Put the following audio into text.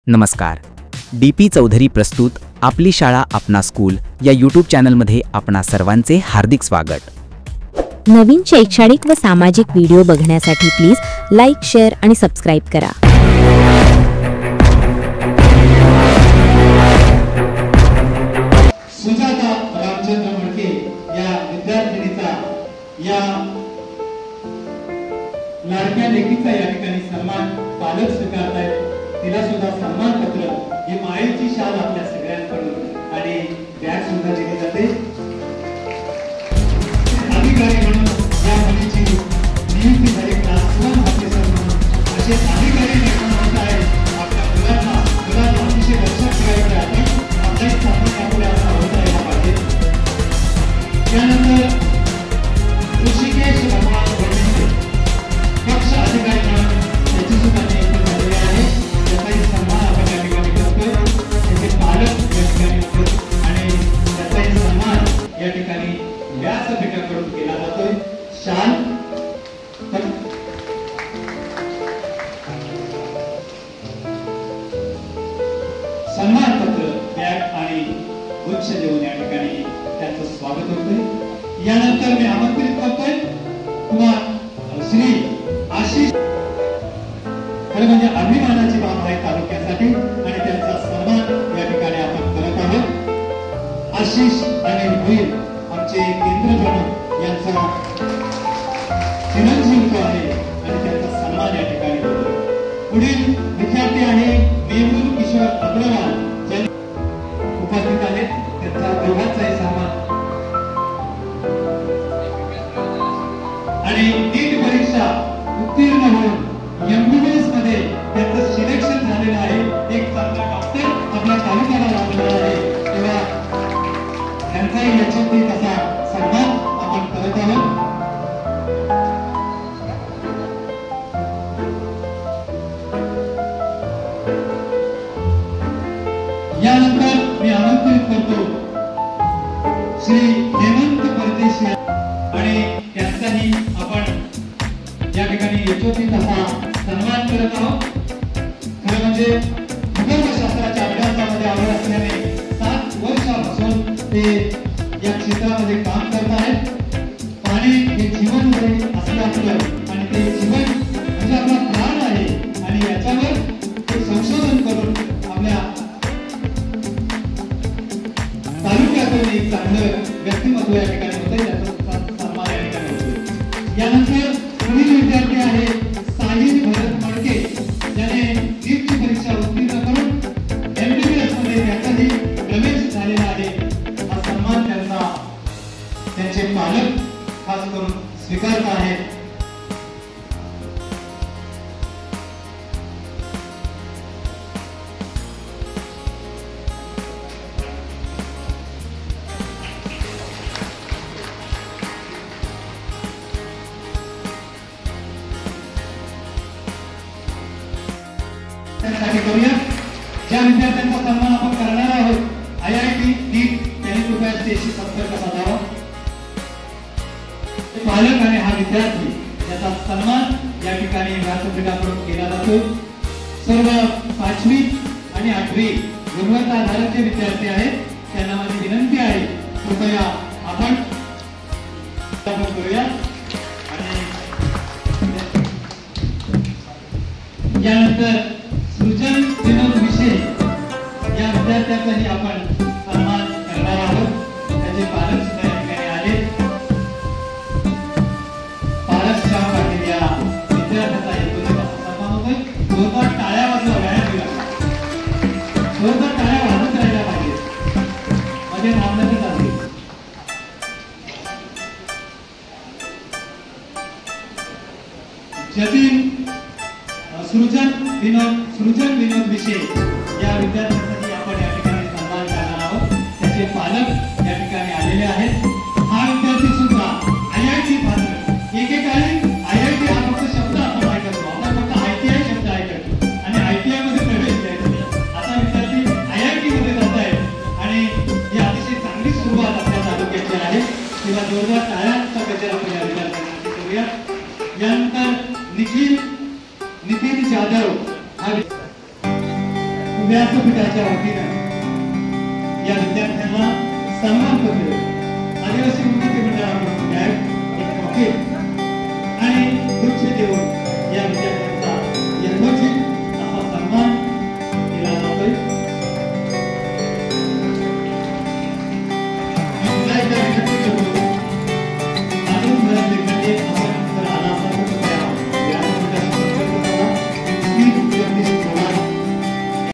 नमस्कार. डी.पी. चौधरी प्रस्तुत आपली शाळा आपणा स्कूल या यूट्यूब चॅनलमध्ये आपणा सर्वांचे हार्दिक स्वागत. नवीन शैक्षणिक व सामाजिक व्हिडिओ बघण्यासाठी प्लीज लाईक, शेअर आणि सबस्क्राइब करा. सुजाता रामचंद्र मडके या विद्यार्थिनीचा या लाडक्या लेखीचा या ठिकाणी सन्मान पालक स्वीकारत आहेत. तिला सुद्धा सन्मान पत्र ही मायेची शाल आपल्या सगळ्यांकडून आणि बॅग सुद्धा दिली जाते. अधिकारी म्हणून या मुलीची नियुक्ती झाली. क्लास 1 ऑफिसर म्हणून असे अधिकारी निर्माण होत आहेत. आपल्या मुलांना अतिशय लक्षात ठेवायचं आहे. आपल्या स्थापना यापुढे असा होता यायला पाहिजे. त्यानंतर ऋषिकेश भगवान वडनेरे पक्ष अधिकारी म्हणून त्याची सुद्धा नियुक्ती झालेली आहे. त्याचाही सन्मान आपण या ठिकाणी करतोय. त्याचे पालक या ठिकाणी होते आणि त्याचाही सन्मान या ठिकाणी व्यासपीठाकडून केला जातोय. शाल सन्मान पत्र बॅग आणि गुच्छ देऊन या ठिकाणी त्यांचं स्वागत होतंय. यानंतर मी आमंत्रित करतोय कुमार श्री आशिष. खरं म्हणजे अभिमानाची बाब आहे तालुक्यासाठी आणि त्यांचा सन्मान या ठिकाणी आपण करत आहोत. आशिष आणि भोईर आमचे केंद्र प्रमुख यांचा चिरंजीव आहे आणि त्यांचा सन्मान या ठिकाणी होतो. पुढील विद्यार्थी आहे मेहुल किशोर अग्रवाल ज्यांनी उपस्थित आहेत. त्यांचा दोघांचाही सन्मान आणि नीट परीक्षा उत्तीर्ण होऊन एमबीबीएस मध्ये त्यांचं सिलेक्शन झालेलं आहे. एक चांगला डॉक्टर आपल्या तालुक्याला लाभलेला आहे. तेव्हा त्यांचाही याच्यातही तसा सन्मान आपण करत आहोत. यानंतर मी आमंत्रित करतो श्री हेमंत परदेशी आणि त्यांचाही आपण या ठिकाणी यशोची तसा सन्मान करत आहोत. खरं म्हणजे भूगर्भशास्त्राच्या अभ्यासामध्ये आवड असल्याने 7 वर्षापासून ते या क्षेत्रामध्ये काम करत आहेत. पाणी हे जीवन असलं आपलं आणि ते जीवन म्हणजे आपला प्राण आहे आणि याच्यावर ते संशोधन करून आपल्या तालुक्यातून एक चांगलं व्यक्तिमत्व या ठिकाणी होतं. याचा सन्मान या ठिकाणी होतो. यानंतर पुढील विद्यार्थी आहे साहिल भरत मडके ज्याने नीटची परीक्षा उत्तीर्ण करून एमबीबीएस मध्ये त्याचाही प्रवेश झालेला आहे. हा सन्मान त्यांचा त्यांचे पालक खास करून स्वीकारत आहेत. त्यासाठी करूया. ज्या विद्यार्थ्यांचा सन्मान आपण करणार आहोत IIT नीट त्यांनी कृपया त्याशी संपर्क साधावा. पालक आणि हा विद्यार्थी याचा सन्मान या ठिकाणी व्यासपीठाकडून केला जातो. सर्व 5वी आणि 8वी गुणवत्ताधारक जे विद्यार्थी आहेत त्यांना माझी विनंती आहे कृपया आपण करूया. आणि यानंतर सृजन विनोद विषय या विद्यार्थ्याचाही आपण सन्मान करणार आहोत. त्याचे पालक सुद्धा या ठिकाणी आले. पालक श्याम पाटील या विद्यार्थ्याचा हेतूने सन्मान होतोय. जोरदार टाळ्या वाजवा व्यायाम दिला. जोरदार टाळ्या वाजत राहिल्या पाहिजे. मध्ये थांबण्याचे चालते. जतीन सृजन विनोद विषय या विद्यार्थ्यांसाठी आपण या ठिकाणी सन्मान करणार आहोत. त्याचे पालक या ठिकाणी आलेले आहेत. हा विद्यार्थी सुद्धा IIT पात्र. एकेकाळी IIT हा फक्त शब्द आपण ऐकतो. आपण फक्त ITI शब्द ऐकतो आणि ITI मध्ये प्रवेश घ्यायचा. आता विद्यार्थी IIT मध्ये जात आहेत आणि ही अतिशय चांगली सुरुवात आपल्या तालुक्याची आहे. तिला जोरदार टाळ्यांचा गजर आपण या विद्यार्थ्यांसाठी करूया. यानंतर नितीन जाधव हा व्यासपीठाच्या वतीनं या विद्यार्थ्यांना सन्मानपत्र आदिवासी उन्नती मंडळ